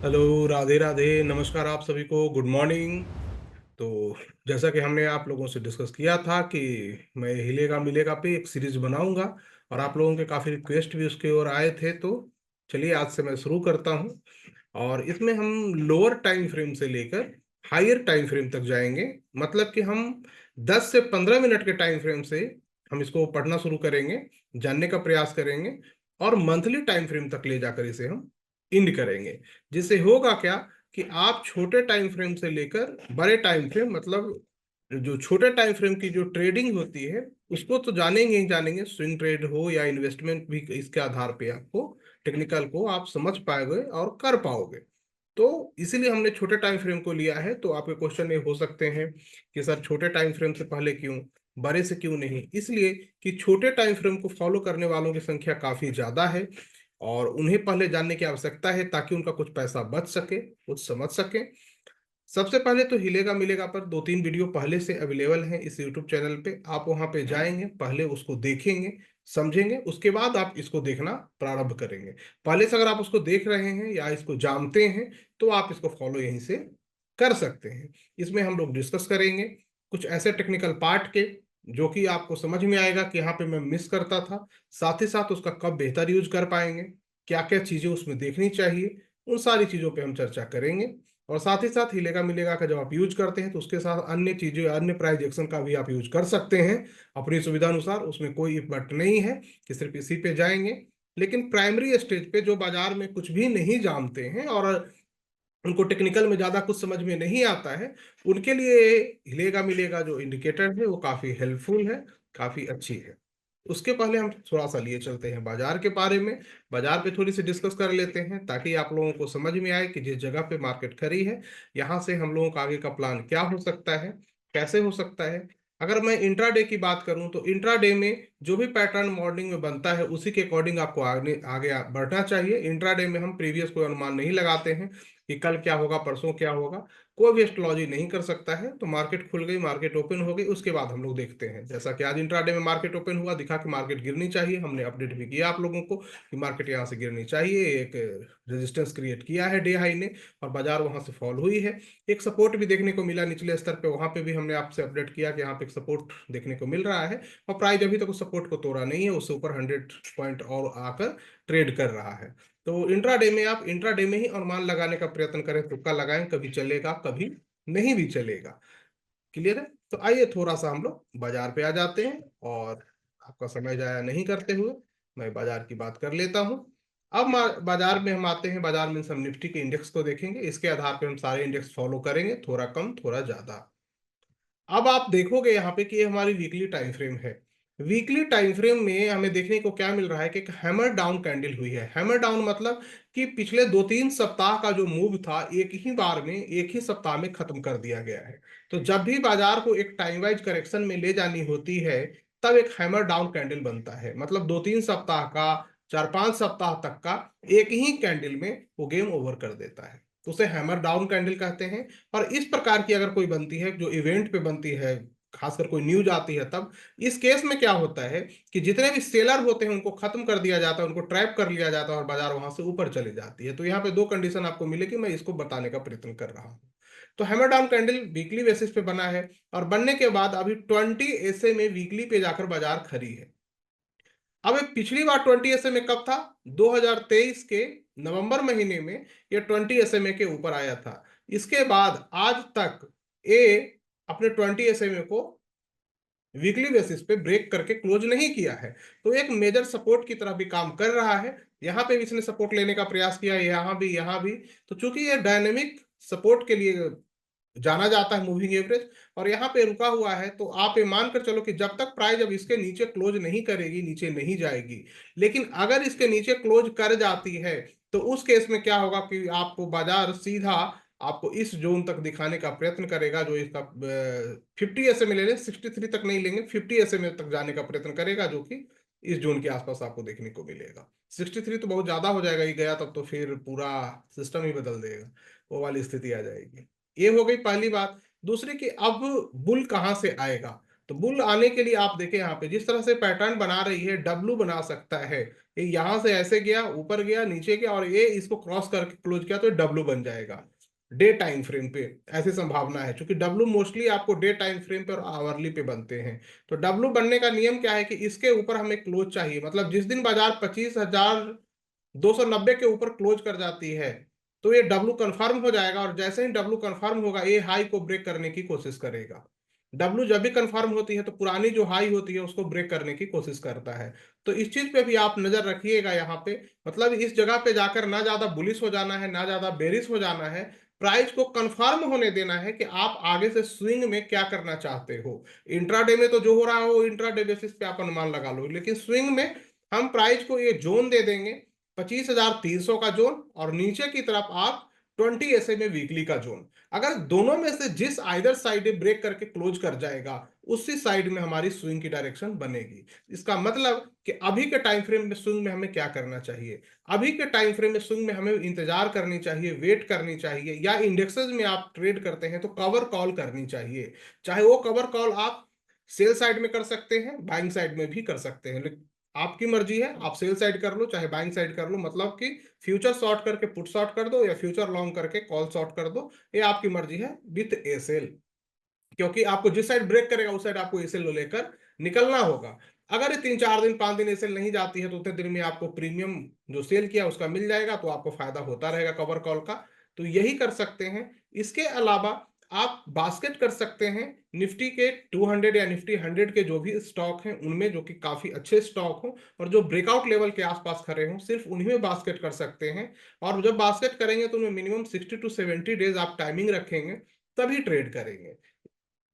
Hello, Radhe Radhe, नमस्कार आप सभी को, गुड मॉर्निंग। तो जैसा कि हमने आप लोगों से डिस्कस किया था कि मैं हिलेगा मिलेगा पे एक सीरीज बनाऊंगा, और आप लोगों के काफ़ी रिक्वेस्ट भी उसके ओर आए थे। तो चलिए आज से मैं शुरू करता हूं। और इसमें हम लोअर टाइम फ्रेम से लेकर हायर टाइम फ्रेम तक जाएंगे। मतलब कि हम 10 से 15 मिनट के टाइम फ्रेम से हम इसको पढ़ना शुरू करेंगे, जानने का प्रयास करेंगे, और मंथली टाइम फ्रेम तक ले जाकर इसे हम इंड करेंगे। जिससे होगा क्या कि आप छोटे टाइम फ्रेम से लेकर बड़े टाइम फ्रेम, मतलब जो छोटे टाइम फ्रेम की जो ट्रेडिंग होती है उसको तो जानेंगे ही जानेंगे। स्विंग ट्रेड हो या इन्वेस्टमेंट भी, इसके आधार पे आपको टेक्निकल को आप समझ पाओगे और कर पाओगे। तो इसीलिए हमने छोटे टाइम फ्रेम को लिया है। तो आपके क्वेश्चन ये हो सकते हैं कि सर छोटे टाइम फ्रेम से पहले क्यों, बड़े से क्यों नहीं। इसलिए कि छोटे टाइम फ्रेम को फॉलो करने वालों की संख्या काफी ज्यादा है, और उन्हें पहले जानने की आवश्यकता है ताकि उनका कुछ पैसा बच सके, कुछ समझ सके। सबसे पहले तो हिलेगा मिलेगा पर 2-3 वीडियो पहले से अवेलेबल हैं इस यूट्यूब चैनल पे। आप वहां पे जाएंगे, पहले उसको देखेंगे, समझेंगे, उसके बाद आप इसको देखना प्रारंभ करेंगे। पहले से अगर आप उसको देख रहे हैं या इसको जानते हैं तो आप इसको फॉलो यहीं से कर सकते हैं। इसमें हम लोग डिस्कस करेंगे कुछ ऐसे टेक्निकल पार्ट के जो कि आपको समझ में आएगा कि यहाँ पे मैं मिस करता था, साथ ही साथ उसका कब बेहतर यूज कर पाएंगे, क्या क्या चीजें उसमें देखनी चाहिए, उन सारी चीजों पे हम चर्चा करेंगे। और साथ ही साथ हिलेगा मिलेगा का जब आप यूज करते हैं तो उसके साथ अन्य चीजें, अन्य प्राइज एक्शन का भी आप यूज कर सकते हैं अपनी सुविधा अनुसार। उसमें कोई बट नहीं है कि सिर्फ इसी पे जाएंगे। लेकिन प्राइमरी स्टेज पे जो बाजार में कुछ भी नहीं जानते हैं और उनको टेक्निकल में ज्यादा कुछ समझ में नहीं आता है, उनके लिए हिलेगा मिलेगा जो इंडिकेटर है वो काफी हेल्पफुल है, काफी अच्छी है। उसके पहले हम थोड़ा सा लिए चलते हैं बाजार के बारे में। बाजार पे थोड़ी सी डिस्कस कर लेते हैं ताकि आप लोगों को समझ में आए कि जिस जगह पे मार्केट खड़ी है यहाँ से हम लोगों का आगे का प्लान क्या हो सकता है, कैसे हो सकता है। अगर मैं इंट्राडे की बात करूं तो इंट्राडे में जो भी पैटर्न मॉर्निंग में बनता है उसी के अकॉर्डिंग आपको आगे आगे बढ़ना चाहिए। इंट्राडे में हम प्रीवियस कोई अनुमान नहीं लगाते हैं कि कल क्या होगा, परसों क्या होगा। कोई भी एस्ट्रोलॉजी नहीं कर सकता है। तो मार्केट खुल गई, मार्केट ओपन हो गई, उसके बाद हम लोग देखते हैं। जैसा कि आज इंट्राडे में मार्केट ओपन हुआ, दिखा कि मार्केट गिरनी चाहिए, हमने अपडेट भी किया आप लोगों को कि मार्केट यहाँ से गिरनी चाहिए। एक रेजिस्टेंस क्रिएट किया है डे हाई ने, और बाजार वहां से फॉल हुई है। एक सपोर्ट भी देखने को मिला निचले स्तर पे, वहां पे भी हमने आपसे अपडेट किया कि यहाँ पे एक सपोर्ट देखने को मिल रहा है। और प्राइस अभी तक उस सपोर्ट को तोड़ा नहीं है, उससे ऊपर 100 पॉइंट और आकर ट्रेड कर रहा है। तो इंट्राडे में आप इंट्राडे में ही अनुमान लगाने का प्रयत्न करें, तुक्का लगाएं, कभी चलेगा कभी नहीं भी चलेगा। क्लियर है? तो आइए थोड़ा सा हम लोग बाजार पे आ जाते हैं, और आपका समय जाया नहीं करते हुए मैं बाजार की बात कर लेता हूं। अब बाजार में हम आते हैं। बाजार में हम निफ्टी के इंडेक्स को देखेंगे, इसके आधार पे हम सारे इंडेक्स फॉलो करेंगे, थोड़ा कम थोड़ा ज्यादा। अब आप देखोगे यहाँ पे कि ये हमारी वीकली टाइम फ्रेम है। वीकली टाइम फ्रेम में हमें देखने को क्या मिल रहा है कि एक हैमर डाउन कैंडल हुई है। हैमर डाउन मतलब कि पिछले 2-3 सप्ताह का जो मूव था एक ही बार में, एक ही सप्ताह में खत्म कर दिया गया है। तो जब भी बाजार को एक टाइम वाइज करेक्शन में ले जानी होती है तब एक हैमर डाउन कैंडल बनता है। मतलब 2-3 सप्ताह का, 4-5 सप्ताह तक का एक ही कैंडल में वो गेम ओवर कर देता है। तो उसे हैमर डाउन कैंडल कहते हैं। और इस प्रकार की अगर कोई बनती है, जो इवेंट पे बनती है, खासकर कोई न्यूज आती है, तब इस केस में क्या होता है कि जितने भी सेलर होते हैं उनको खत्म कर दिया जाता है, उनको ट्रैप कर लिया जाता है, और बाजार वहां से ऊपर चली जाती है। तो यहाँ पे दो कंडीशन आपको मिलेगी, मैं इसको बताने का प्रयत्न कर रहा हूँ। तो hammer down candle weekly basis पे बना है, और बनने के बाद अभी 20 ऐसे में वीकली पे जाकर बाजार खड़ी है। अब ये पिछली बार 20 SMA कब था? 2023 के नवंबर महीने में ये 20 SMA के ऊपर आया था। इसके बाद आज तक ये अपने 20 SMA को वीकली बेसिस पे ब्रेक करके क्लोज नहीं किया है। तो एक मेजर सपोर्ट की तरह भी काम कर रहा है। यहाँ पे भी इसने सपोर्ट लेने का प्रयास किया, यहाँ भी, यहाँ भी। तो चूंकि ये डायनेमिक सपोर्ट के लिए जाना जाता है, मूविंग एवरेज, और यहाँ पे रुका हुआ है, तो आप ये मानकर चलो कि जब तक प्राइस अब इसके नीचे क्लोज नहीं करेगी, नीचे नहीं जाएगी। लेकिन अगर इसके नीचे क्लोज कर जाती है तो उस केस में क्या होगा कि आपको बाजार सीधा आपको इस जोन तक दिखाने का प्रयत्न करेगा, जो इसका 50 SMA ले लें, 63 तक नहीं लेंगे, 50 SMA तक जाने का प्रयत्न करेगा, जो कि इस जोन के आसपास आपको देखने को मिलेगा। 63 तो बहुत ज्यादा हो जाएगा, ये गया तब तो फिर पूरा सिस्टम ही बदल देगा, वो वाली स्थिति आ जाएगी। ये हो गई पहली बात। दूसरी कि अब बुल कहां से आएगा। तो बुल आने के लिए आप देखें यहाँ पे जिस तरह से पैटर्न बना रही है, डब्लू बना सकता है। ये यहां से ऐसे गया, ऊपर गया, नीचे गया, और ये इसको क्रॉस करके क्लोज किया तो डब्लू बन जाएगा डे टाइम फ्रेम पे। ऐसी संभावना है, क्योंकि डब्लू मोस्टली आपको डे टाइम फ्रेम पे और आवरली पे बनते हैं। तो डब्लू बनने का नियम क्या है कि इसके ऊपर हमें क्लोज चाहिए, मतलब जिस दिन बाजार 25,290 के ऊपर क्लोज कर जाती है तो ये डब्लू कंफर्म हो जाएगा, और जैसे ही डब्लू कंफर्म होगा ये हाई को ब्रेक करने की कोशिश करेगा। डब्लू जब भी कंफर्म होती है तो पुरानी जो हाई होती है उसको ब्रेक करने की कोशिश करता है। तो इस चीज पे भी आप नजर रखिएगा यहाँ पे, मतलब इस जगह पे जाकर ना ज्यादा बुलिश हो जाना है ना ज्यादा बेरिश हो जाना है। प्राइस को कंफर्म होने देना है कि आप आगे से स्विंग में क्या करना चाहते हो। इंट्राडे में तो जो हो रहा हो इंट्राडे बेसिस पे आप अनुमान लगा लो, लेकिन स्विंग में हम प्राइस को ये जोन दे देंगे 25,300 का जोन, और नीचे की तरफ आप 20 SMA वीकली का जोन। अगर दोनों में से जिस आइदर साइड ब्रेक करके क्लोज कर जाएगा उसी साइड में हमारी स्विंग की डायरेक्शन बनेगी। इसका मतलब कि अभी के टाइम फ्रेम में स्विंग में हमें क्या करना चाहिए। अभी के टाइम फ्रेम में स्विंग में हमें इंतजार करनी चाहिए, वेट करनी चाहिए, या इंडेक्सेस में आप ट्रेड करते हैं तो कवर कॉल करनी चाहिए। चाहे वो कवर कॉल आप सेल साइड में कर सकते हैं, बाइंग साइड में भी कर सकते हैं, लेकिन आपकी मर्जी है, आप सेल साइड कर लो चाहे बाइंग साइड कर लो, मतलब कि फ्यूचर शॉर्ट करके पुट शॉर्ट कर दो या फ्यूचर लॉन्ग करके कॉल शॉर्ट कर दो, ये आपकी मर्जी है विथ ए सेल। क्योंकि आपको जिस साइड ब्रेक करेगा उस साइड आपको एसेल लेकर निकलना होगा। अगर ये 3-4 दिन 5 दिन एसेल नहीं जाती है तो उतने दिन में आपको प्रीमियम जो सेल किया उसका मिल जाएगा, तो आपको फायदा होता रहेगा कवर कॉल का। तो यही कर सकते हैं। इसके अलावा आप बास्केट कर सकते हैं निफ्टी के 200 या निफ्टी 100 के जो भी स्टॉक हैं उनमें, जो कि काफी अच्छे स्टॉक हों और जो ब्रेकआउट लेवल के आसपास खड़े हों, सिर्फ उन्हीं में बास्केट कर सकते हैं। और जब बास्केट करेंगे तो उनमें मिनिमम 60 to 70 डेज आप टाइमिंग रखेंगे, तभी ट्रेड करेंगे।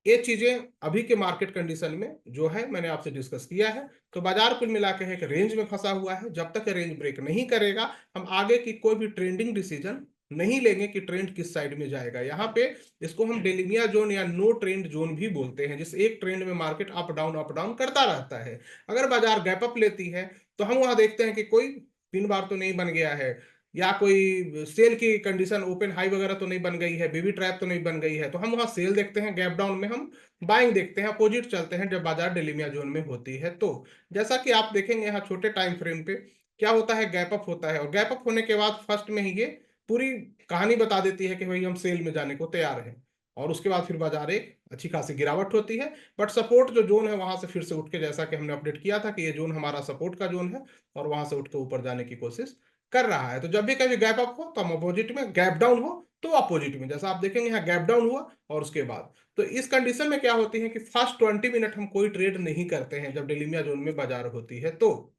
ये चीजें अभी के मार्केट कंडीशन में जो है मैंने आपसे डिस्कस किया है। तो बाजार कुल मिला के है कि रेंज में फंसा हुआ है, जब तक रेंज ब्रेक नहीं करेगा हम आगे की कोई भी ट्रेंडिंग डिसीजन नहीं लेंगे कि ट्रेंड किस साइड में जाएगा। यहाँ पे इसको हम डेलिमिया जोन या नो ट्रेंड जोन भी बोलते हैं, जिस एक ट्रेंड में मार्केट अप डाउन करता रहता है। अगर बाजार गैप अप लेती है तो हम वहां देखते हैं कि कोई 3 बार तो नहीं बन गया है, या कोई सेल की कंडीशन ओपन हाई वगैरह तो नहीं बन गई है, बेबी ट्रैप तो नहीं बन गई है, तो हम वहां सेल देखते हैं, गैप डाउन में हम बाइंग देखते हैं, अपोजिट चलते हैं जब बाजार डेलिमिया जोन में होती है। तो जैसा कि आप देखेंगे यहाँ छोटे टाइम फ्रेम पे क्या होता है, गैप अप होता है, और गैप अप होने के बाद फर्स्ट में ही ये पूरी कहानी बता देती है कि भाई हम सेल में जाने को तैयार हैं, और उसके बाद फिर बाजार एक अच्छी खासी गिरावट होती है। बट सपोर्ट जो जोन है वहां से फिर से उठ के, जैसा कि हमने अपडेट किया था कि ये जोन हमारा सपोर्ट का जोन है, और वहां से उठ के ऊपर जाने की कोशिश कर रहा है। तो जब भी कभी गैप अप हो तो हम अपोजिट में, गैप डाउन हो तो अपोजिट में, जैसा आप देखेंगे यहाँ गैप डाउन हुआ और उसके बाद। तो इस कंडीशन में क्या होती है कि फर्स्ट 20 मिनट हम कोई ट्रेड नहीं करते हैं जब डेलिमिया जोन में बाजार होती है। तो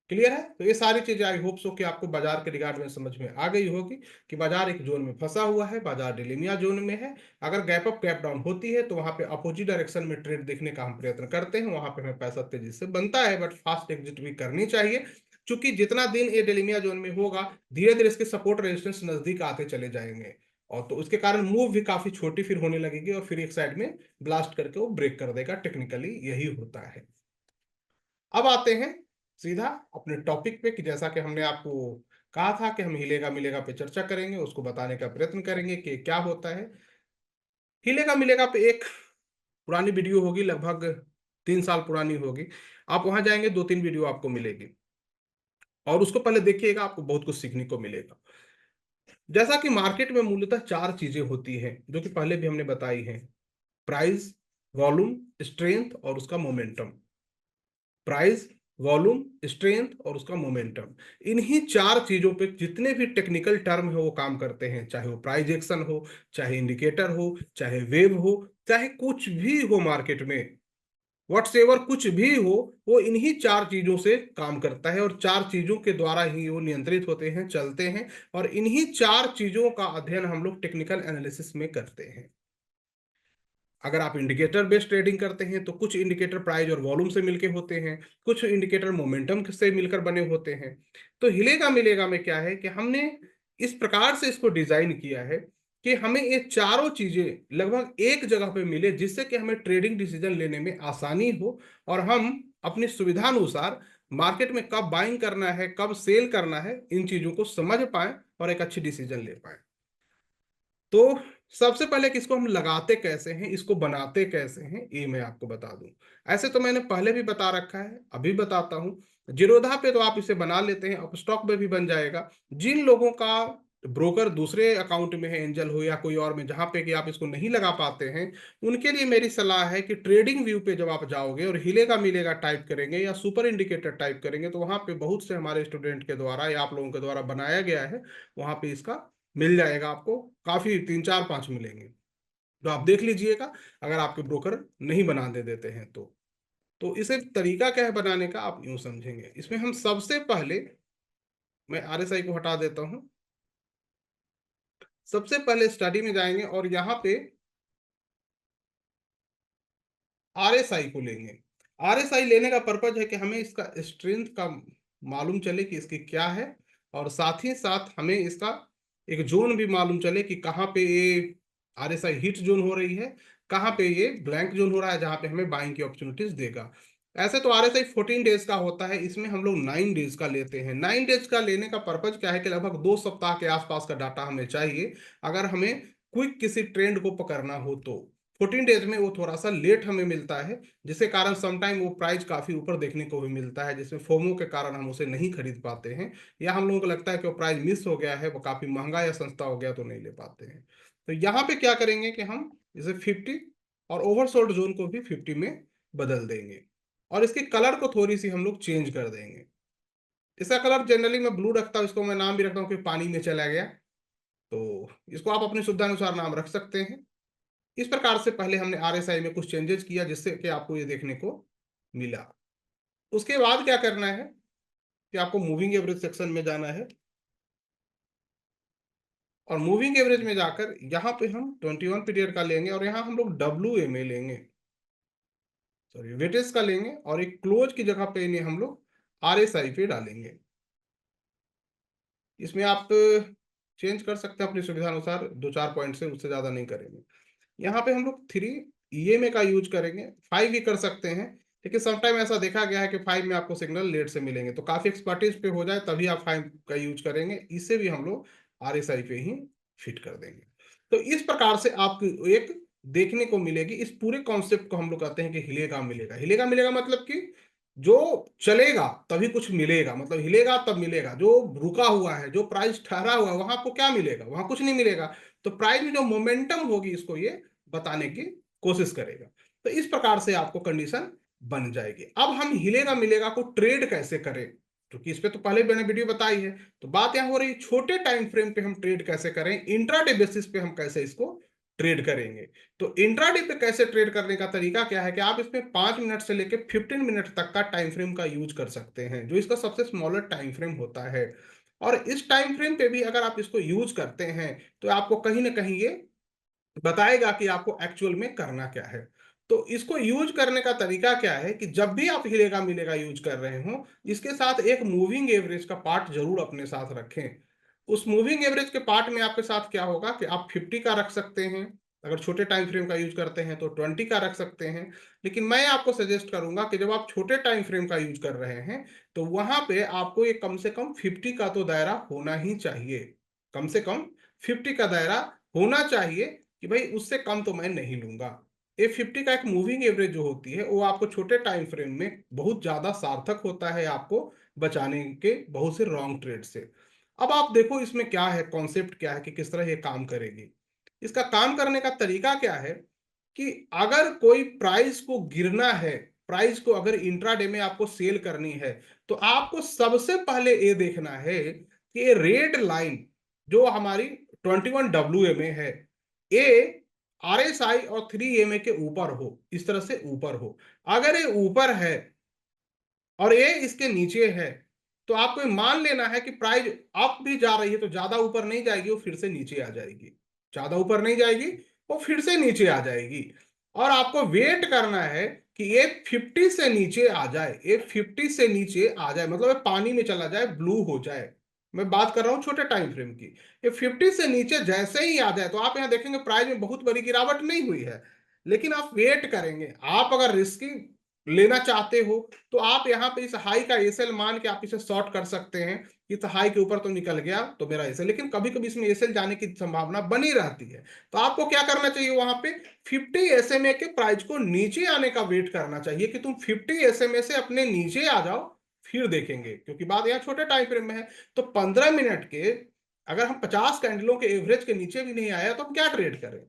क्लियर है। तो ये सारी चीजें आई होप सो कि आपको बाजार के रिगार्ड में समझ में आ गई होगी कि बाजार एक जोन में फंसा हुआ है, बाजार डिलीमिया जोन में है। अगर गैप अप गैप डाउन होती है तो वहां पे अपोजिट डायरेक्शन में ट्रेड देखने का हम प्रयत्न करते हैं, वहां पे हमें पैसा तेजी से बनता है, बट फास्ट एग्जिट भी करनी चाहिए। क्योंकि जितना दिन ये डिलीमिया जोन में होगा धीरे धीरे इसके सपोर्ट रेजिस्टेंस नजदीक आते चले जाएंगे, और तो उसके कारण मूव भी काफी छोटी फिर होने लगेगी, और फिर एक साइड में ब्लास्ट करके वो ब्रेक कर देगा। टेक्निकली यही होता है। अब आते हैं सीधा अपने टॉपिक पे, कि जैसा कि हमने आपको कहा था कि हम हिलेगा मिलेगा पे चर्चा करेंगे, उसको बताने का प्रयत्न करेंगे कि क्या होता है। हिलेगा मिलेगा पे एक पुरानी वीडियो होगी, लगभग 3 साल पुरानी होगी। आप वहां जाएंगे 2-3 वीडियो आपको मिलेगी, और उसको पहले देखिएगा, आपको बहुत कुछ सीखने को मिलेगा। जैसा कि मार्केट में मूलतः 4 चीजें होती हैं जो कि पहले भी हमने बताई हैं: प्राइस, वॉल्यूम, स्ट्रेंथ और उसका मोमेंटम। प्राइस, वॉल्यूम, स्ट्रेंथ और उसका मोमेंटम, इन्हीं 4 चीजों पे जितने भी टेक्निकल टर्म है वो काम करते हैं, चाहे वो प्राइस एक्शन हो, चाहे इंडिकेटर हो, चाहे वेव हो, चाहे कुछ भी हो मार्केट में, व्हाट्सएवर कुछ भी हो, वो इन्हीं 4 चीजों से काम करता है, और 4 चीजों के द्वारा ही वो नियंत्रित होते हैं, चलते हैं। और इन्हीं 4 चीजों का अध्ययन हम लोग टेक्निकल एनालिसिस में करते हैं। अगर आप इंडिकेटर बेस्ड ट्रेडिंग करते हैं तो कुछ इंडिकेटर प्राइस और वॉल्यूम से मिलके होते हैं, कुछ इंडिकेटर मोमेंटम से मिलकर बने होते हैं। तो हिलेगा मिलेगा में क्या है कि हमने इस प्रकार से इसको डिजाइन किया है कि हमें ये चारों चीजें लगभग एक जगह पे मिले, जिससे कि हमें ट्रेडिंग डिसीजन लेने में आसानी हो, और हम अपनी सुविधानुसार मार्केट में कब बाइंग करना है कब सेल करना है इन चीजों को समझ पाए और एक अच्छी डिसीजन ले पाए। तो सबसे पहले कि इसको हम लगाते कैसे हैं, इसको बनाते कैसे हैं, ये मैं आपको बता दूं। ऐसे तो मैंने पहले भी बता रखा है, अभी बताता हूं। जीरोधा पे तो आप इसे बना लेते हैं, अब स्टॉक पे भी बन जाएगा। जिन लोगों का ब्रोकर दूसरे अकाउंट में है, एंजल हो या कोई और में, जहां पे कि आप इसको नहीं लगा पाते हैं, उनके लिए मेरी सलाह है कि ट्रेडिंग व्यू पे जब आप जाओगे और हिलेगा मिलेगा टाइप करेंगे या सुपर इंडिकेटर टाइप करेंगे, तो वहां पे बहुत से हमारे स्टूडेंट के द्वारा या आप लोगों के द्वारा बनाया गया है, वहां पे इसका मिल जाएगा आपको। काफी 3 4 5 मिलेंगे, तो आप देख लीजिएगा, अगर आपके ब्रोकर नहीं बना दे देते हैं तो इसे तरीका क्या है बनाने का, आप यूं समझेंगे। इसमें हम सबसे पहले, मैं आरएसआई को हटा देता हूं, सबसे पहले स्टडी में जाएंगे और यहाँ पे आरएसआई को लेंगे। आरएसआई लेने का पर्पज है कि हमें इसका स्ट्रेंथ का मालूम चले कि इसकी क्या है, और साथ ही साथ हमें इसका एक जोन भी मालूम चले कि कहाँ पे ये आरएसआई हिट जोन हो रही है, कहाँ पे ये ब्लैंक जोन हो रहा है, जहाँ पे हमें बाइंग की अपॉर्चुनिटीज देगा। ऐसे तो आरएसआई 14 डेज का होता है, इसमें हम लोग 9 डेज का लेते हैं। 9 डेज का लेने का पर्पज क्या है कि लगभग 2 सप्ताह के आसपास का डाटा हमें चाहिए, अगर हमें क्विक किसी ट्रेंड को पकड़ना हो तो। 14 डेज में वो थोड़ा सा लेट हमें मिलता है, जिसके कारण समटाइम वो प्राइस काफी ऊपर देखने को भी मिलता है, जिसमें फोमो के कारण हम उसे नहीं खरीद पाते हैं, या हम लोगों को लगता है कि वो प्राइस मिस हो गया है, वो काफी महंगा या सस्ता हो गया, तो नहीं ले पाते हैं। तो यहाँ पे क्या करेंगे कि हम इसे 50 और ओवरसोल्ड जोन को भी 50 में बदल देंगे, और इसकी कलर को थोड़ी सी हम लोग चेंज कर देंगे। इसका कलर जनरली मैं ब्लू रखता हूँ, इसको मैं नाम भी रखता हूँ कि पानी में चला गया, तो इसको आप अपनी सुविधा अनुसार नाम रख सकते हैं। इस प्रकार से पहले हमने आरएसआई में कुछ चेंजेस किया, जिससे कि आपको ये देखने को मिला। उसके बाद क्या करना है कि आपको मूविंग एवरेज सेक्शन में जाना है, और मूविंग एवरेज में जाकर यहाँ पे हम 21 पीरियड का लेंगे, और यहाँ हम लोग WMA लेंगे, सॉरी वेटेज का लेंगे, और एक क्लोज की जगह पे इन्हें हम लोग आरएसआई पे डालेंगे। इसमें आप चेंज कर सकते हैं अपनी सुविधा अनुसार, 2 4 पॉइंट से, उससे ज्यादा नहीं करेंगे। यहाँ पे हम लोग 3 EMA का यूज करेंगे, 5 भी कर सकते हैं, लेकिन समटाइम ऐसा देखा गया है कि 5 में आपको सिग्नल लेट से मिलेंगे, तो काफी एक्सपर्टीज पे हो जाए तभी आप 5 का यूज करेंगे। इसे भी हम लोग आरएसआई पे ही फिट कर देंगे। तो इस प्रकार से आपको एक देखने को मिलेगी। इस पूरे कॉन्सेप्ट को हम लोग कहते हैं कि हिलेगा मिलेगा। हिलेगा मिलेगा मतलब कि जो चलेगा तभी कुछ मिलेगा, मतलब हिलेगा तब मिलेगा। जो रुका हुआ है, जो प्राइस ठहरा हुआ है, वहां आपको क्या मिलेगा? वहां कुछ नहीं मिलेगा। तो प्राइस में जो मोमेंटम होगी, इसको ये बताने की कोशिश करेगा। तो इस प्रकार से आपको कंडीशन बन जाएगी। अब हम हिलेगा मिलेगा को ट्रेड कैसे करें, क्योंकि इस पे तो पहले मैंने वीडियो बताई है। तो बात यहां हो रही छोटे टाइम फ्रेम पे हम ट्रेड कैसे करें, इंट्राडे बेसिस पे हम कैसे इसको ट्रेड करेंगे। तो इंट्राडे पे कैसे ट्रेड करने का तरीका क्या है कि आप इसमें 5 मिनट से लेकर 15 मिनट तक का टाइम फ्रेम का यूज कर सकते हैं, जो इसका सबसे स्मॉलर टाइम फ्रेम होता है। और इस टाइम फ्रेम पे भी अगर आप इसको यूज करते हैं, तो आपको कहीं ना कहीं ये बताएगा कि आपको एक्चुअल में करना क्या है। तो इसको यूज करने का तरीका क्या है कि जब भी आप हिलेगा मिलेगा यूज कर रहे हो, इसके साथ एक मूविंग एवरेज का पार्ट जरूर अपने साथ रखें। उस मूविंग एवरेज के पार्ट में आपके साथ क्या होगा कि आप 50 का रख सकते हैं, अगर छोटे टाइम फ्रेम का यूज करते हैं तो 20 का रख सकते हैं। लेकिन मैं आपको सजेस्ट करूंगा कि जब आप छोटे टाइम फ्रेम का यूज कर रहे हैं, तो वहां पे आपको ये कम से कम 50 का तो दायरा होना ही चाहिए। कम से कम 50 का दायरा होना चाहिए, कि भाई उससे कम तो मैं नहीं लूंगा। A50 का एक मूविंग एवरेज जो होती है, वो आपको छोटे टाइम फ्रेम में बहुत ज्यादा सार्थक होता है आपको बचाने के बहुत से रॉन्ग ट्रेड से। अब आप देखो इसमें क्या है, कॉन्सेप्ट क्या है कि किस तरह ये काम करेगी। इसका काम करने का तरीका क्या है कि अगर कोई प्राइस को गिरना है, प्राइस को अगर इंट्राडे में आपको सेल करनी है, तो आपको सबसे पहले ये देखना है कि ये रेड लाइन जो हमारी 21 WMA है, ए RSI और 3 EMA के ऊपर हो, इस तरह से ऊपर हो। अगर ये ऊपर है और ये इसके नीचे है, तो आपको ये मान लेना है कि प्राइस अप भी जा रही है, तो ज्यादा ऊपर नहीं जाएगी, वो फिर से नीचे आ जाएगी। ज्यादा ऊपर नहीं जाएगी, वो फिर से नीचे आ जाएगी। और आपको वेट करना है कि ये 50 से नीचे आ जाए, ये 50 से नीचे आ जाए, मतलब ये पानी में चला जाए, ब्लू हो जाए। मैं बात कर रहा हूं छोटे टाइम फ्रेम की। ये 50 से नीचे जैसे ही आ जाए, तो आप यहां देखेंगे प्राइस में बहुत बड़ी गिरावट नहीं हुई है, लेकिन आप वेट करेंगे। आप अगर रिस्की लेना चाहते हो, तो आप यहाँ पे इस हाई का एसएल मान के आप इसे शॉर्ट कर सकते हैं। कि तो हाई के ऊपर तो निकल गया तो मेरा एसएल, लेकिन कभी कभी इसमें एसएल जाने की संभावना बनी रहती है। तो आपको क्या करना चाहिए, वहां पे 50 एसएमए के प्राइस को नीचे आने का वेट करना चाहिए कि तुम 50 एसएमए से अपने नीचे आ जाओ, फिर देखेंगे, क्योंकि बात यहाँ छोटे टाइम फ्रेम में है। तो 15 मिनट के अगर हम 50 कैंडलों के एवरेज के नीचे भी नहीं आया तो हम क्या ट्रेड करें,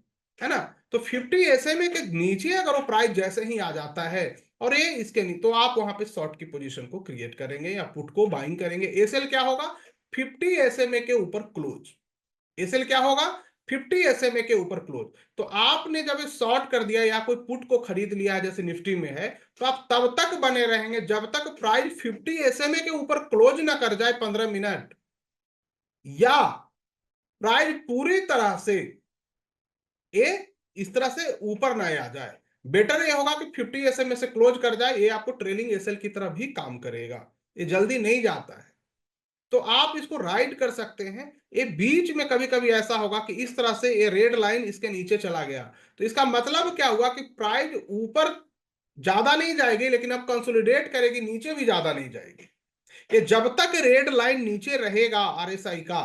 है ना। तो 50 एसएमए के नीचे अगर वो प्राइस जैसे ही आ जाता है और ये इसके नहीं, तो आप वहां पे शॉर्ट की पोजीशन को क्रिएट करेंगे या पुट को बाइंग करेंगे। एसएल क्या होगा, 50 एसएमए के ऊपर क्लोज। एसएल क्या होगा, 50 एसएमए के ऊपर क्लोज। तो आपने जब शॉर्ट कर दिया या कोई पुट को खरीद लिया जैसे निफ्टी में है, तो आप तब तक बने रहेंगे जब तक प्राइस 50 एसएमए के ऊपर क्लोज ना कर जाए 15 मिनट, या प्राइस पूरी तरह से ये इस तरह से ऊपर ना आ जाए। बेटर ये होगा कि 50 एसएमए से क्लोज कर जाए, ये आपको ट्रेलिंग एसएल की तरह भी काम करेगा, ये जल्दी नहीं जाता है। तो आप इसको राइड कर सकते हैं। ये बीच में कभी कभी ऐसा होगा कि इस तरह से ये रेड लाइन इसके नीचे चला गया, तो इसका मतलब क्या हुआ कि प्राइस ऊपर ज्यादा नहीं जाएगी, लेकिन अब कंसोलिडेट करेगी, नीचे भी ज्यादा नहीं जाएगी। कि जब तक रेड लाइन नीचे रहेगा आरएसआई का,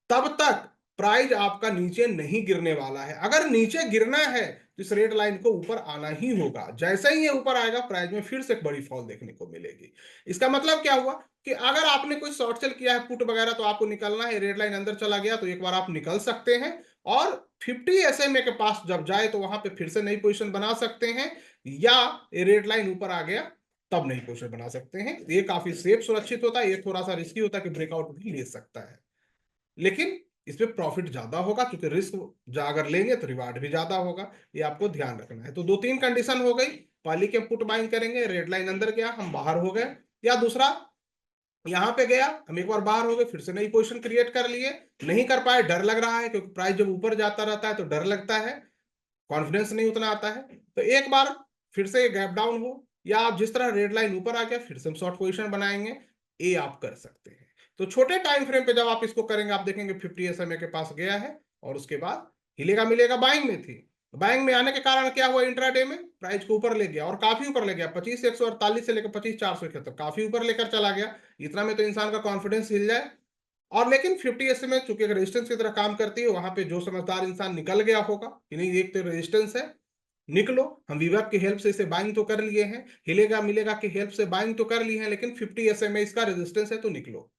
तब तक प्राइस आपका नीचे नहीं गिरने वाला है। अगर नीचे गिरना है तो इस रेड लाइन को ऊपर आना ही होगा। जैसे ही ये ऊपर आएगा प्राइस में फिर से एक बड़ी फॉल देखने को मिलेगी। इसका मतलब क्या हुआ कि अगर आपने कोई शॉर्ट सेल किया है पुट वगैरह, तो आपको निकलना है। रेड लाइन अंदर चला गया तो एक बार आप निकल सकते हैं, और 50 एसएमए के पास जब जाए तो वहां पे फिर से नई पोजीशन बना सकते हैं, या रेड लाइन ऊपर आ गया तब नहीं पोजीशन बना सकते हैं। ये काफी सेफ सुरक्षित होता है। ये थोड़ा सा रिस्की होता है कि ब्रेकआउट भी ले सकता है, लेकिन इसमें प्रॉफिट ज्यादा होगा, क्योंकि रिस्क अगर लेंगे तो रिवार्ड भी ज्यादा होगा। ये आपको ध्यान रखना है। तो दो तीन कंडीशन हो गई। पहली के पुट बाइंग करेंगे, रेड लाइन अंदर गया हम बाहर हो गए, या दूसरा यहां पे गया हम एक बार बाहर हो गए, फिर से नई पोजीशन क्रिएट कर लिए, नहीं कर पाए, डर लग रहा है, क्योंकि प्राइस जब ऊपर जाता रहता है तो डर लगता है, कॉन्फिडेंस नहीं उतना आता है। तो एक बार फिर से गैप डाउन हो, या आप जिस तरह रेड लाइन ऊपर आ गया फिर से हम शॉर्ट पोजीशन बनाएंगे, ये आप कर सकते हैं। तो छोटे टाइम फ्रेम पे जब आप इसको करेंगे, आप देखेंगे 50 एसएमए के पास गया है, और उसके बाद हिलेगा मिलेगा बाइंग में थी। बाइंग में आने के कारण क्या हुआ, इंट्राडे में प्राइस को ऊपर ले गया, और काफी ऊपर ले गया, 25,148 से लेकर 25,471, काफी ऊपर लेकर चला गया। इतना में तो इंसान का कॉन्फिडेंस हिल जाए। और लेकिन 50 एसएमए चूंकि एक रेजिस्टेंस की तरह काम करती है, वहां पे जो समझदार इंसान निकल गया होगा कि नहीं एक तो रेजिस्टेंस है, निकलो। हम विवेक की हेल्प से इसे बाइंग तो कर लिए हैं, हिलेगा मिलेगा की हेल्प से बाइंग तो कर लिए हैं, लेकिन 50 एसएमए इसका रेजिस्टेंस है तो निकलो।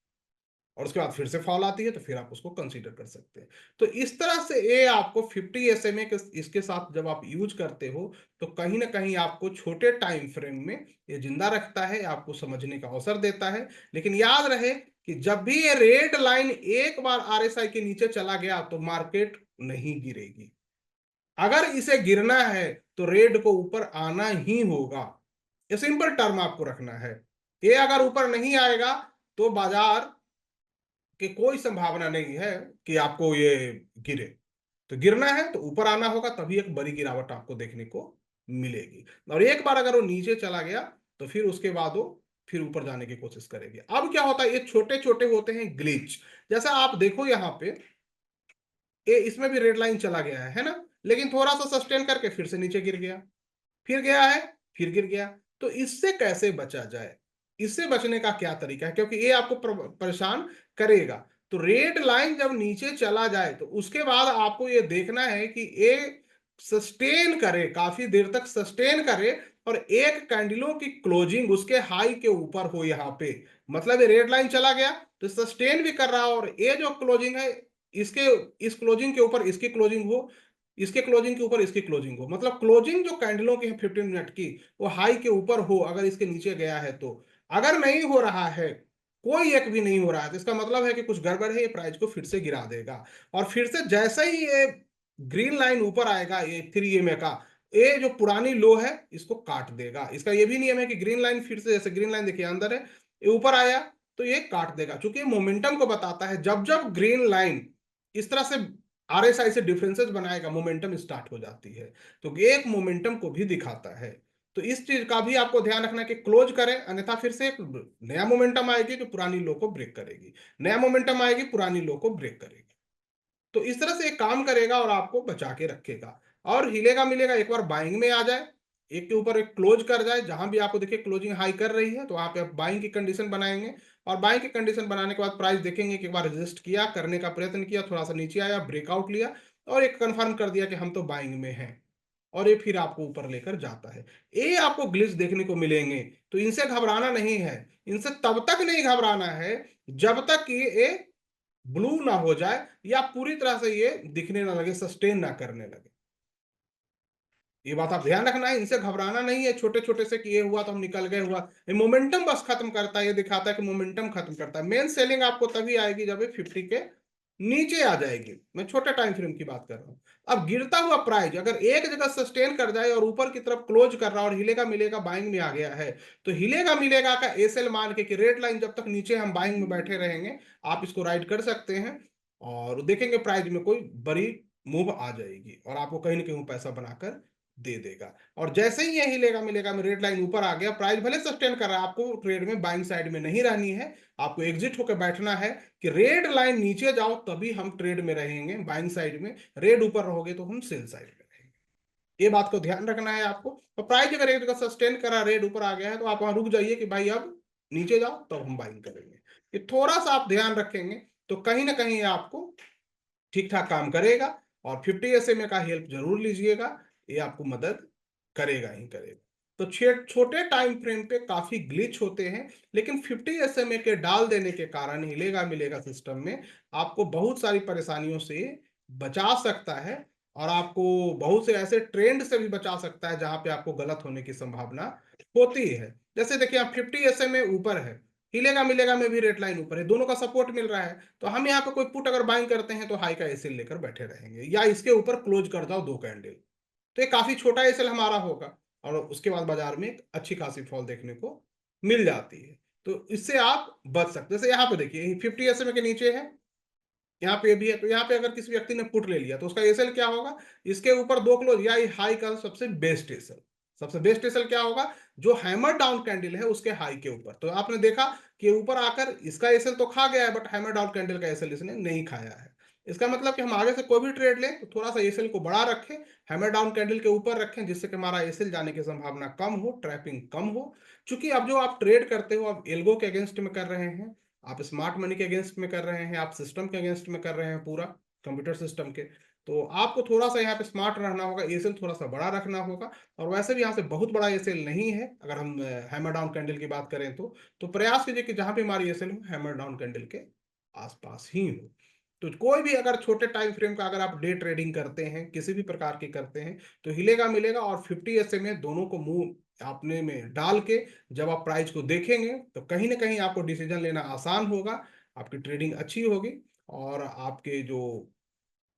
और उसके बाद फिर से फॉल आती है तो फिर आप उसको कंसीडर कर सकते हैं। तो इस तरह से ये आपको 50 एसएमए के इसके साथ जब आप यूज करते हो, तो कहीं ना कहीं आपको छोटे टाइम फ्रेम में ये जिंदा रखता है, आपको समझने का अवसर देता है। लेकिन याद रहे कि जब भी ये रेड लाइन एक बार आरएसआई के नीचे चला गया तो मार्केट नहीं गिरेगी। अगर इसे गिरना है तो रेड को ऊपर आना ही होगा। ये सिंपल टर्म आपको रखना है। ये अगर ऊपर नहीं आएगा तो बाजार की कोई संभावना नहीं है कि आपको ये गिरे। तो गिरना है तो ऊपर आना होगा, तभी एक बड़ी गिरावट आपको देखने को मिलेगी। और एक बार अगर वो नीचे चला गया तो फिर उसके बाद वो फिर ऊपर जाने की कोशिश करेगी। अब क्या होता है, ये छोटे छोटे होते हैं ग्लिच। जैसा आप देखो यहाँ पे, ये इसमें भी रेड लाइन चला गया है ना, लेकिन थोड़ा सा सस्टेन करके फिर से नीचे गिर गया, फिर गया है, फिर गिर गया। तो इससे कैसे बचा जाए, इससे बचने का क्या तरीका है, क्योंकि ये आपको परेशान करेगा। तो रेड लाइन जब नीचे चला जाए तो उसके बाद आपको ये देखना है कि ये सस्टेन करे, काफी देर तक सस्टेन करे, और एक कैंडलों की क्लोजिंग उसके हाई के ऊपर हो। यहाँ पे मतलब ये रेड लाइन चला गया तो सस्टेन भी कर रहा हो, और ये जो क्लोजिंग है इसके, इस क्लोजिंग के ऊपर इसकी क्लोजिंग हो, इसके क्लोजिंग के ऊपर इसकी क्लोजिंग हो। मतलब क्लोजिंग जो कैंडलों की है 15 मिनट की, वो हाई के ऊपर हो। अगर इसके नीचे गया है तो, अगर नहीं हो रहा है, कोई एक भी नहीं हो रहा है, तो इसका मतलब है कि कुछ गड़बड़ है, ये प्राइस को फिर से गिरा देगा। और फिर से जैसे ही ये ग्रीन लाइन ऊपर आएगा, ये 3 EMA का, ये जो पुरानी लो है इसको काट देगा। इसका ये भी नियम है कि ग्रीन लाइन फिर से, जैसे ग्रीन लाइन देखिए अंदर है, ये ऊपर आया तो ये काट देगा, क्योंकि ये मोमेंटम को बताता है। जब जब ग्रीन लाइन इस तरह से आरएसआई से डिफरेंसेस बनाएगा, मोमेंटम स्टार्ट हो जाती है। तो एक मोमेंटम को भी दिखाता है। तो इस चीज का भी आपको ध्यान रखना है कि क्लोज करें, अन्यथा फिर से एक नया मोमेंटम आएगी जो पुरानी लो को ब्रेक करेगी, नया मोमेंटम आएगी पुरानी लो को ब्रेक करेगी। तो इस तरह से एक काम करेगा और आपको बचा के रखेगा। और हिलेगा मिलेगा एक बार बाइंग में आ जाए, एक के ऊपर एक क्लोज कर जाए, जहां भी आपको देखिए क्लोजिंग हाई कर रही है तो वहां पे आप बाइंग की कंडीशन बनाएंगे, और बाइंग की कंडीशन बनाने के बाद प्राइस देखेंगे कि एक बार रेजिस्ट किया, करने का प्रयत्न किया, थोड़ा सा नीचे आया, ब्रेकआउट लिया और एक कंफर्म कर दिया कि हम तो बाइंग में हैं, और ये फिर आपको ऊपर लेकर जाता है। ये आपको ग्लिच देखने को मिलेंगे, तो इनसे घबराना नहीं है। इनसे तब तक नहीं घबराना है जब तक कि ये ब्लू ना हो जाए या पूरी तरह से ये दिखने ना लगे, सस्टेन ना करने लगे। ये बात आप ध्यान रखना है, इनसे घबराना नहीं है छोटे छोटे से कि ये हुआ तो हम निकल गए, हुआ। ये मोमेंटम बस खत्म करता है, ये दिखाता है कि मोमेंटम खत्म करता है। मेन सेलिंग आपको तभी आएगी जब ये 50 के नीचे आ जाएगी। मैं छोटे टाइम फ्रेम की बात कर रहा हूं। अब गिरता हुआ प्राइस अगर एक जगह सस्टेन कर जाए और ऊपर की तरफ क्लोज कर रहा है और हिलेगा मिलेगा बाइंग में आ गया है, तो हिलेगा मिलेगा का एसएल मान के कि रेड लाइन जब तक नीचे हम बाइंग में बैठे रहेंगे, आप इसको राइड कर सकते हैं और देखेंगे प्राइस में कोई बड़ी मूव आ जाएगी और आपको कहीं ना कहीं पैसा बनाकर दे देगा। और जैसे ही ये हिलेगा मिलेगा में रेड लाइन ऊपर आ गया, प्राइस भले सस्टेन कर रहा है, आपको ट्रेड में बाइंग साइड में नहीं रहनी है, आपको एग्जिट होकर बैठना है कि रेड लाइन नीचे जाओ तभी हम ट्रेड में रहेंगे बाइंग साइड में, रेड ऊपर रहोगे तो हम सेल साइड में रहेंगे। ये बात को ध्यान रखना है आपको। तो प्राइस अगर एक जगह सस्टेन करा, रेड ऊपर आ गया है, तो आप वहां रुक जाइए कि भाई अब नीचे जाओ तब तो हम बाइंग करेंगे। ये थोड़ा सा आप ध्यान रखेंगे तो कहीं ना कहीं आपको ठीक ठाक काम करेगा। और 50 SMA का हेल्प जरूर लीजिएगा, ये आपको मदद करेगा ही करेगा। तो छोटे टाइम फ्रेम पे काफी ग्लिच होते हैं, लेकिन 50 SMA के डाल देने के कारण हिलेगा मिलेगा सिस्टम में आपको बहुत सारी परेशानियों से बचा सकता है, और आपको बहुत से ऐसे ट्रेंड से भी बचा सकता है जहां पे आपको गलत होने की संभावना होती है। जैसे देखिए आप 50 SMA ऊपर है, हिलेगा मिलेगा में भी रेड लाइन ऊपर है, दोनों का सपोर्ट मिल रहा है, तो हम यहाँ पे कोई पुट अगर बाइंग करते हैं तो हाई का एसएल लेकर बैठे रहेंगे, या इसके ऊपर क्लोज कर जाओ दो कैंडल, तो ये काफी छोटा एसएल हमारा होगा और उसके बाद बाजार में एक अच्छी खासी फॉल देखने को मिल जाती है। तो इससे आप बच सकते हैं। जैसे यहाँ पे देखिए 50 SMA के नीचे है, यहाँ पे भी है, तो यहाँ पे अगर किसी व्यक्ति ने पुट ले लिया तो उसका एसएल क्या होगा, इसके ऊपर दो क्लोज या हाई का सबसे बेस्ट एसएल। सबसे बेस्ट एसएल क्या होगा, जो हैमर डाउन कैंडल है उसके हाई के ऊपर। तो आपने देखा कि ऊपर आकर इसका एसएल तो खा गया है, बट हैमर डाउन कैंडल का एसएल इसने नहीं खाया है। इसका मतलब कि हम आगे से कोई भी ट्रेड लें तो थोड़ा सा एसएल को बड़ा रखें, हैमर डाउन कैंडल के ऊपर रखें, जिससे कि हमारा एसएल जाने की संभावना कम हो, ट्रैपिंग कम हो। चूंकि अब जो आप ट्रेड करते हो आप एल्गो के अगेंस्ट में कर रहे हैं, आप स्मार्ट मनी के अगेंस्ट में कर रहे हैं, आप सिस्टम के अगेंस्ट में कर रहे हैं, पूरा कंप्यूटर सिस्टम के, तो आपको थोड़ा सा यहाँ पे स्मार्ट रहना होगा, एसेल थोड़ा सा बड़ा रखना होगा। और वैसे भी यहाँ से बहुत बड़ा एसेल नहीं है अगर हम हैमर डाउन कैंडल की बात करें तो प्रयास कीजिए कि जहां पे हमारी एसेल हो हैमर डाउन कैंडल के आसपास ही हो। तो कोई भी अगर छोटे टाइम फ्रेम का अगर आप डे ट्रेडिंग करते हैं, किसी भी प्रकार की करते हैं, तो हिलेगा मिलेगा और 50 SMA दोनों को मुंह अपने में डाल के जब आप प्राइस को देखेंगे तो कहीं ना कहीं आपको डिसीजन लेना आसान होगा, आपकी ट्रेडिंग अच्छी होगी और आपके जो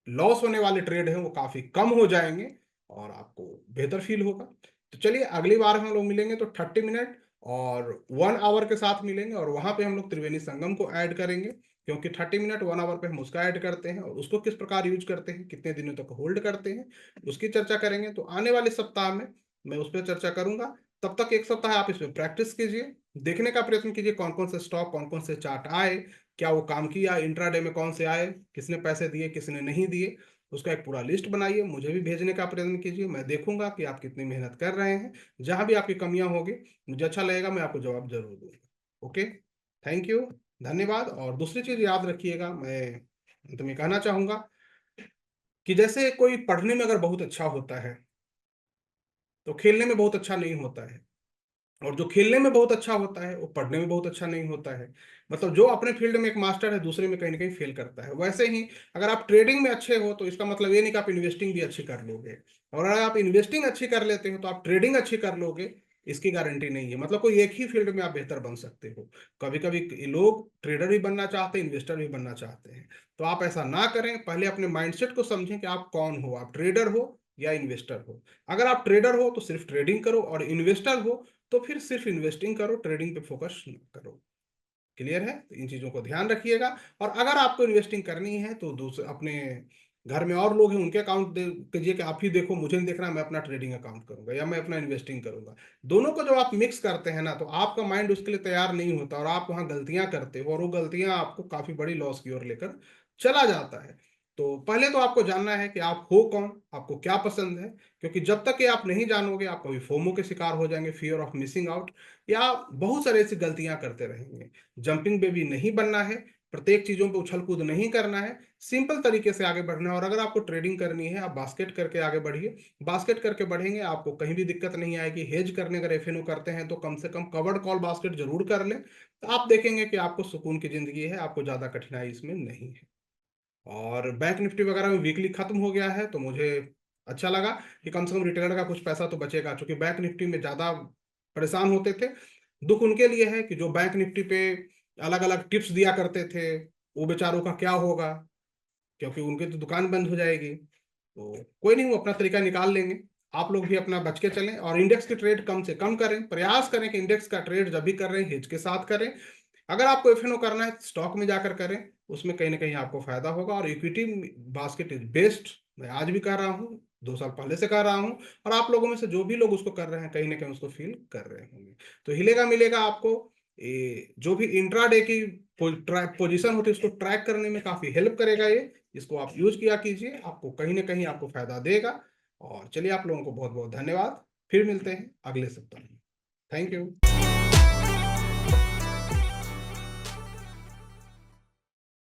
लॉस होने वाले ट्रेड हैं वो काफी कम हो जाएंगे और आपको बेहतर फील होगा। तो चलिए अगली बार हम लोग मिलेंगे तो 30 मिनट और 1 आवर के साथ मिलेंगे, और वहां पे हम लोग त्रिवेणी संगम को ऐड करेंगे, क्योंकि 30 मिनट 1 आवर पे हम उसका ऐड करते हैं और उसको किस प्रकार यूज करते हैं, कितने दिनों तक होल्ड करते हैं, उसकी चर्चा करेंगे। तो आने वाले सप्ताह में मैं उस पर चर्चा करूंगा। तब तक एक सप्ताह आप इसमें प्रैक्टिस कीजिए, देखने का प्रयत्न कीजिए कौन कौन से स्टॉक कौन कौन से चार्ट आए, क्या वो काम किया, इंट्राडे में कौन से आए, किसने पैसे दिए किसने नहीं दिए, उसका एक पूरा लिस्ट बनाइए, मुझे भी भेजने का प्रयत्न कीजिए। मैं देखूंगा कि आप कितनी मेहनत कर रहे हैं, जहां भी आपकी कमियां होगी मुझे अच्छा लगेगा, मैं आपको जवाब जरूर दूंगा। ओके, थैंक यू, धन्यवाद। और दूसरी चीज याद रखिएगा, मैं तुम्हें कहना चाहूंगा कि जैसे कोई पढ़ने में अगर बहुत अच्छा होता है तो खेलने में बहुत अच्छा नहीं होता है, और जो खेलने में बहुत अच्छा होता है वो पढ़ने में बहुत अच्छा नहीं होता है। मतलब जो अपने फील्ड में एक मास्टर है दूसरे में कहीं ना कहीं फेल करता है। वैसे ही अगर आप ट्रेडिंग में अच्छे हो तो इसका मतलब ये नहीं कि आप इन्वेस्टिंग भी अच्छी कर लोगे, और अगर आप इन्वेस्टिंग अच्छी कर लेते हो तो आप ट्रेडिंग अच्छी कर लोगे, इसकी गारंटी नहीं है। मतलब कोई एक ही फील्ड में आप बेहतर बन सकते हो। कभी कभी लोग ट्रेडर भी बनना चाहते हैं, इन्वेस्टर भी बनना चाहते हैं, तो आप ऐसा ना करें। पहले अपने माइंडसेट को समझें कि आप कौन हो, आप ट्रेडर हो या इन्वेस्टर हो। अगर आप ट्रेडर हो तो सिर्फ ट्रेडिंग करो, और इन्वेस्टर हो तो फिर सिर्फ इन्वेस्टिंग करो, ट्रेडिंग पे फोकस करो। क्लियर है? तो इन चीजों को ध्यान रखिएगा। और अगर आपको इन्वेस्टिंग करनी है तो दूसरे अपने घर में और लोग हैं उनके अकाउंट दे कीजिए कि आप ही देखो, मुझे नहीं देखना, मैं अपना ट्रेडिंग अकाउंट करूंगा या मैं अपना इन्वेस्टिंग करूंगा। दोनों को जब आप मिक्स करते हैं ना तो आपका माइंड उसके लिए तैयार नहीं होता और आप वहां गलतियां करते हो, और वो गलतियां आपको काफी बड़ी लॉस की ओर लेकर चला जाता है। तो पहले तो आपको जानना है कि आप हो कौन, आपको क्या पसंद है, क्योंकि जब तक कि आप नहीं जानोगे आप कभी फोमो के शिकार हो जाएंगे, फियर ऑफ मिसिंग आउट, या बहुत सारे ऐसी गलतियां करते रहेंगे। जंपिंग बेबी नहीं बनना है, प्रत्येक चीजों पे उछल कूद नहीं करना है, सिंपल तरीके से आगे बढ़ना है। और अगर आपको ट्रेडिंग करनी है, आप बास्केट करके आगे बढ़िए। बास्केट करके बढ़ेंगे, आपको कहीं भी दिक्कत नहीं आएगी। हेज करने अगर एफएनओ करते हैं तो कम से कम कवर्ड कॉल बास्केट जरूर कर लें, तो आप देखेंगे कि आपको सुकून की जिंदगी है, आपको ज्यादा कठिनाई इसमें नहीं है। और बैंक निफ्टी वगैरह में वीकली खत्म हो गया है, तो मुझे अच्छा लगा कि कम से कम रिटेलर का कुछ पैसा तो बचेगा, क्योंकि बैंक निफ्टी में ज्यादा परेशान होते थे। दुख उनके लिए है कि जो बैंक निफ्टी पे अलग अलग टिप्स दिया करते थे, वो बेचारों का क्या होगा, क्योंकि उनकी तो दुकान बंद हो जाएगी। तो कोई नहीं, वो अपना तरीका निकाल लेंगे। आप लोग भी अपना बच के चलें, और इंडेक्स की ट्रेड कम से कम करें। प्रयास करें कि इंडेक्स का ट्रेड जब भी कर रहे हैं हेज के साथ करें। अगर आपको एफएनओ करना है स्टॉक में जाकर करें, उसमें कहीं ना कहीं आपको फायदा होगा। और इक्विटी बास्केट इज बेस्ट, मैं आज भी कर रहा हूँ, 2 साल पहले से कर रहा हूँ, और आप लोगों में से जो भी लोग उसको कर रहे हैं कहीं ना कहीं उसको फील कर रहे होंगे। तो हिलेगा मिलेगा आपको जो भी इंट्राडे की पोजीशन होती है उसको ट्रैक करने में काफी हेल्प करेगा ये। इसको आप यूज किया कीजिए, आपको कहीं ना कहीं आपको फायदा देगा। और चलिए, आप लोगों को बहुत बहुत धन्यवाद। फिर मिलते हैं अगले सप्ताह में। Thank you.